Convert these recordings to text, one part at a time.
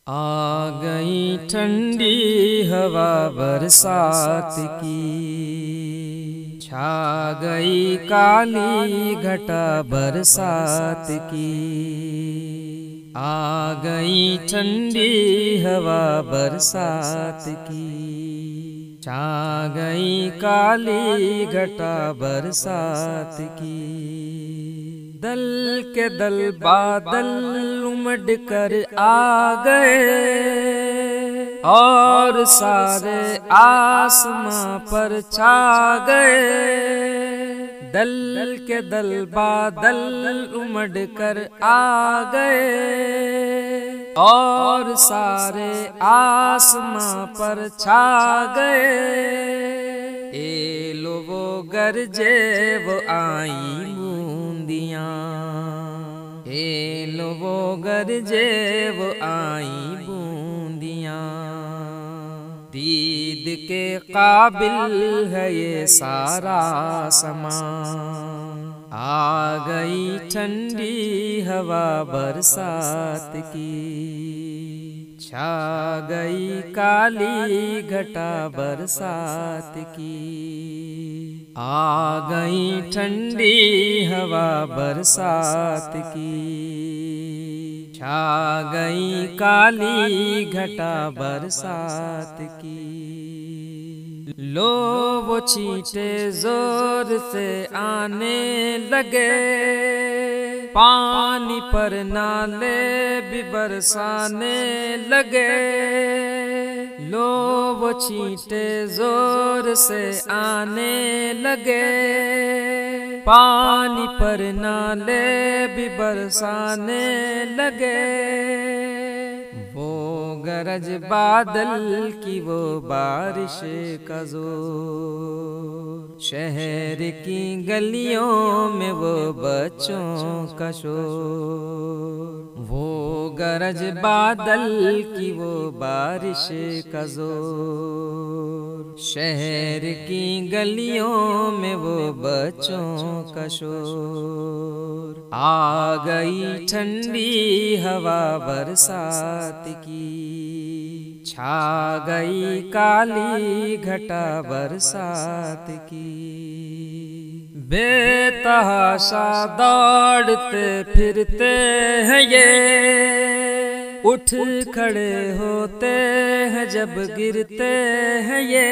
आ गई ठंडी हवा बरसात की, छा गई काली घटा बरसात की। आ गई ठंडी हवा बरसात की, छा गई काली घटा बरसात की। दल के दल बादल उमड़ कर आ गए और सारे आसमां पर छा गए। दल के दल बादल उमड़ कर आ गए और सारे आसमां पर छा गए। ए लो वो गरजे वो आई बूंदियाँ, ए लो वो गरजे वो आई बूंदियाँ। दीद के काबिल है ये सारा समा, आ गई ठंडी हवा बरसात की, छा गई काली घटा बरसात की। आ गई ठंडी हवा बरसात की, छा गई काली घटा बरसात की। लो वो छींटे जोर से आने लगे, पानी पर नाले भी बरसाने लगे। लो वो छींटे जोर से आने लगे, पानी पर नाले भी बरसाने लगे। वो गरज बादल की वो बारिश का जोर, शहर की गलियों में वो बच्चों का शोर। वो गरज बादल की वो बारिश का जोर, शहर की गलियों में वो बच्चों का शोर। आ गई ठंडी हवा बरसात की, छा गई काली घटा बरसात की। बेतहाशा दौड़ते फिरते हैं ये, उठ खड़े होते हैं जब गिरते हैं ये।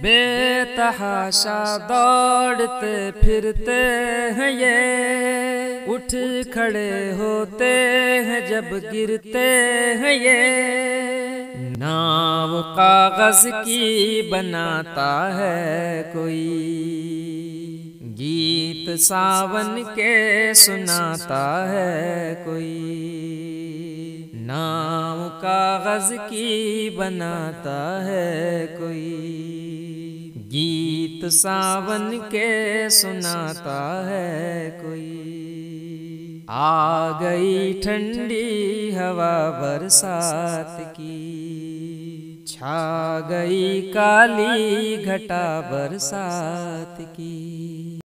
बेतहाशा दौड़ते फिरते हैं ये, उठ खड़े होते हैं जब गिरते हैं ये। नाव कागज की बनाता है कोई, गीत सावन के सुनाता है कोई। नाव कागज की बनाता है कोई, गीत सावन के सुनाता है कोई। आ गई ठंडी हवा बरसात की, छा गई काली घटा बरसात की।